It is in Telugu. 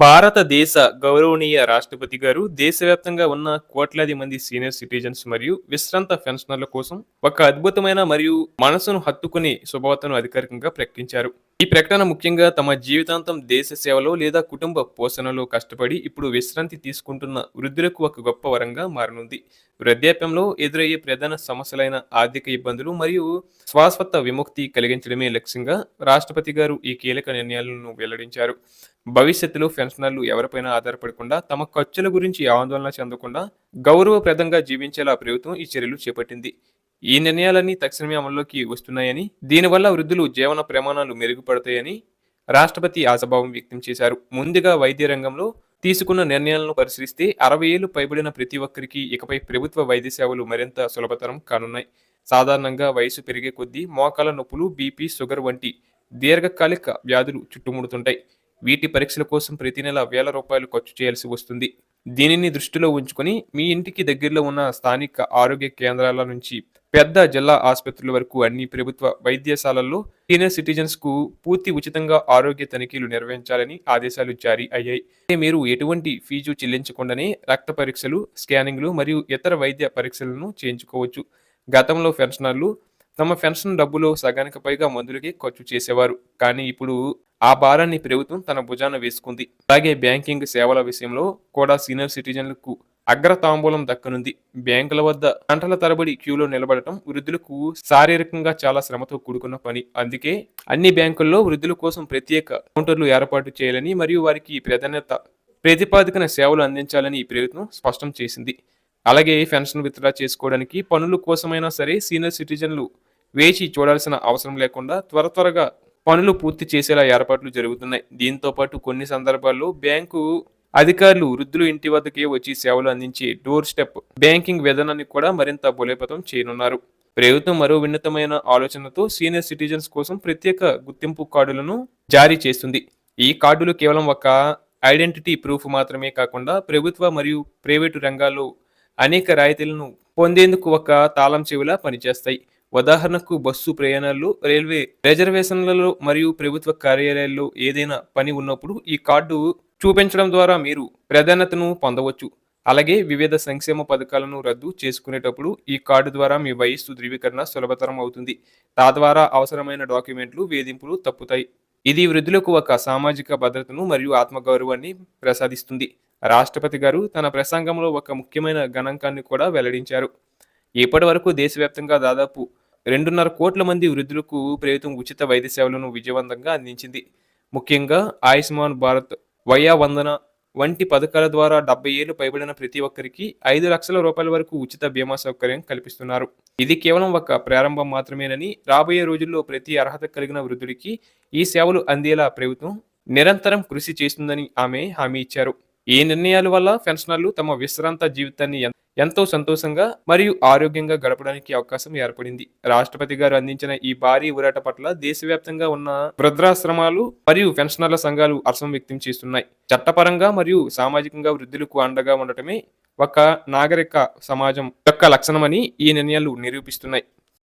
భారతదేశ గౌరవనీయ రాష్ట్రపతి గారు దేశవ్యాప్తంగా ఉన్న కోట్లాది మంది సీనియర్ సిటిజన్స్ మరియు విశ్రాంత పెన్షనర్ల కోసం ఒక అద్భుతమైన మరియు మనసును హత్తుకునే శుభవార్తను అధికారికంగా ప్రకటించారు. ఈ ప్రకటన ముఖ్యంగా తమ జీవితాంతం దేశ సేవలో లేదా కుటుంబ పోషణలో కష్టపడి ఇప్పుడు విశ్రాంతి తీసుకుంటున్న వృద్ధులకు ఒక గొప్ప వరంగా మారనుంది. వృద్ధాప్యంలో ఎదురయ్యే ప్రధాన సమస్యలైన ఆర్థిక ఇబ్బందులు మరియు శాశ్వత విముక్తి కలిగించడమే లక్ష్యంగా రాష్ట్రపతి గారు ఈ కీలక నిర్ణయాలను వెల్లడించారు. భవిష్యత్తులో పెన్షనర్లు ఎవరిపైనా ఆధారపడకుండా తమ ఖర్చుల గురించి ఆందోళన చెందకుండా గౌరవప్రదంగా జీవించేలా ప్రభుత్వం ఈ చర్యలు చేపట్టింది. ఈ నిర్ణయాలన్నీ తక్షణమే అమల్లోకి వస్తున్నాయని, దీనివల్ల వృద్ధులు జీవన ప్రమాణాలు మెరుగుపడతాయని రాష్ట్రపతి ఆశాభావం వ్యక్తం చేశారు. ముందుగా వైద్య రంగంలో తీసుకున్న నిర్ణయాలను పరిశీలిస్తే 60 ఏళ్లు పైబడిన ప్రతి ఒక్కరికి ఇకపై ప్రభుత్వ వైద్య సేవలు మరింత సులభతరం కానున్నాయి. సాధారణంగా వయసు పెరిగే కొద్దీ మోకాల నొప్పులు, బీపీ, షుగర్ వంటి దీర్ఘకాలిక వ్యాధులు చుట్టుముడుతుంటాయి. వీటి పరీక్షల కోసం ప్రతి నెల వేల రూపాయలు ఖర్చు చేయాల్సి వస్తుంది. దీనిని దృష్టిలో ఉంచుకొని మీ ఇంటికి దగ్గరలో ఉన్న స్థానిక ఆరోగ్య కేంద్రాల నుంచి పెద్ద జిల్లా ఆసుపత్రుల వరకు అన్ని ప్రభుత్వ వైద్యశాలల్లో సీనియర్ సిటిజన్స్ కు పూర్తి ఉచితంగా ఆరోగ్య తనిఖీలు నిర్వహించాలని ఆదేశాలు జారీ అయ్యాయి. మీరు ఎటువంటి ఫీజు చెల్లించకుండానే రక్త పరీక్షలు, స్కానింగ్లు మరియు ఇతర వైద్య పరీక్షలను చేయించుకోవచ్చు. గతంలో పెన్షనర్లు తమ పెన్షన్ డబ్బులో సగానికి పైగా మందులకే ఖర్చు చేసేవారు. కానీ ఇప్పుడు ఆ భారాన్ని ప్రభుత్వం తన భుజాన వేసుకుంది. అలాగే బ్యాంకింగ్ సేవల విషయంలో కూడా సీనియర్ సిటిజన్లకు అగ్రతాంబూలం దక్కనుంది. బ్యాంకుల వద్ద గంటల తరబడి క్యూలో నిలబడటం వృద్ధులకు శారీరకంగా చాలా శ్రమతో కూడుకున్న పని. అందుకే అన్ని బ్యాంకుల్లో వృద్ధుల కోసం ప్రత్యేక కౌంటర్లు ఏర్పాటు చేయాలని మరియు వారికి ప్రతిపాదికన సేవలు అందించాలని ఈ ప్రభుత్వం స్పష్టం చేసింది. అలాగే పెన్షన్ విత్డ్రా చేసుకోవడానికి పనుల కోసమైనా సరే సీనియర్ సిటిజన్లు వేచి చూడాల్సిన అవసరం లేకుండా త్వరగా పనులు పూర్తి చేసేలా ఏర్పాట్లు జరుగుతున్నాయి. దీంతో పాటు కొన్ని సందర్భాల్లో బ్యాంకు అధికారులు వృద్ధులు ఇంటి వద్దకే వచ్చి సేవలు అందించే డోర్ స్టెప్ బ్యాంకింగ్ విధానాన్ని కూడా మరింత బలోపేతం చేయనున్నారు. ప్రభుత్వం మరో వినూత్నమైన ఆలోచనతో సీనియర్ సిటిజన్స్ కోసం ప్రత్యేక గుర్తింపు కార్డులను జారీ చేస్తుంది. ఈ కార్డులు కేవలం ఒక ఐడెంటిటీ ప్రూఫ్ మాత్రమే కాకుండా ప్రభుత్వ మరియు ప్రైవేటు రంగాల్లో అనేక రాయితీలను పొందేందుకు ఒక తాళం చెవిలా పనిచేస్తాయి. ఉదాహరణకు బస్సు ప్రయాణాల్లో, రైల్వే రిజర్వేషన్లలో మరియు ప్రభుత్వ కార్యాలయాల్లో ఏదైనా పని ఉన్నప్పుడు ఈ కార్డు చూపించడం ద్వారా మీరు ప్రాధాన్యతను పొందవచ్చు. అలాగే వివిధ సంక్షేమ పథకాలను రద్దు చేసుకునేటప్పుడు ఈ కార్డు ద్వారా మీ వయస్సు ధృవీకరణ సులభతరం అవుతుంది. తద్వారా అవసరమైన డాక్యుమెంట్లు, వేధింపులు తప్పుతాయి. ఇది వృద్ధులకు ఒక సామాజిక భద్రతను మరియు ఆత్మగౌరవాన్ని ప్రసాదిస్తుంది. రాష్ట్రపతి గారు తన ప్రసంగంలో ఒక ముఖ్యమైన గణాంకాన్ని కూడా వెల్లడించారు. ఇప్పటి వరకు దేశవ్యాప్తంగా దాదాపు 2.5 కోట్ల మంది వృద్ధులకు ప్రభుత్వం ఉచిత వైద్య సేవలను విజయవంతంగా అందించింది. ముఖ్యంగా ఆయుష్మాన్ భారత్, వయా వందన వంటి పథకాల ద్వారా 70 ఏళ్లు పైబడిన ప్రతి ఒక్కరికి 5 లక్షల రూపాయల వరకు ఉచిత బీమా సౌకర్యం కల్పిస్తున్నారు. ఇది కేవలం ఒక ప్రారంభం మాత్రమేనని, రాబోయే రోజుల్లో ప్రతి అర్హత కలిగిన వృద్ధుడికి ఈ సేవలు అందేలా ప్రభుత్వం నిరంతరం కృషి చేస్తుందని ఆమె హామీ ఇచ్చారు. ఈ నిర్ణయాల వల్ల పెన్షనర్లు తమ విశ్రాంత జీవితాన్ని ఎంతో సంతోషంగా మరియు ఆరోగ్యంగా గడపడానికి అవకాశం ఏర్పడింది. రాష్ట్రపతి గారు అందించిన ఈ భారీ ఊరట పట్ల దేశవ్యాప్తంగా ఉన్న వృద్ధాశ్రమాలు మరియు పెన్షనర్ల సంఘాలు హర్షం వ్యక్తం చేస్తున్నాయి. చట్టపరంగా మరియు సామాజికంగా వృద్ధులకు అండగా ఉండటమే ఒక నాగరిక సమాజం యొక్క లక్షణమని ఈ నిర్ణయాలు నిరూపిస్తున్నాయి.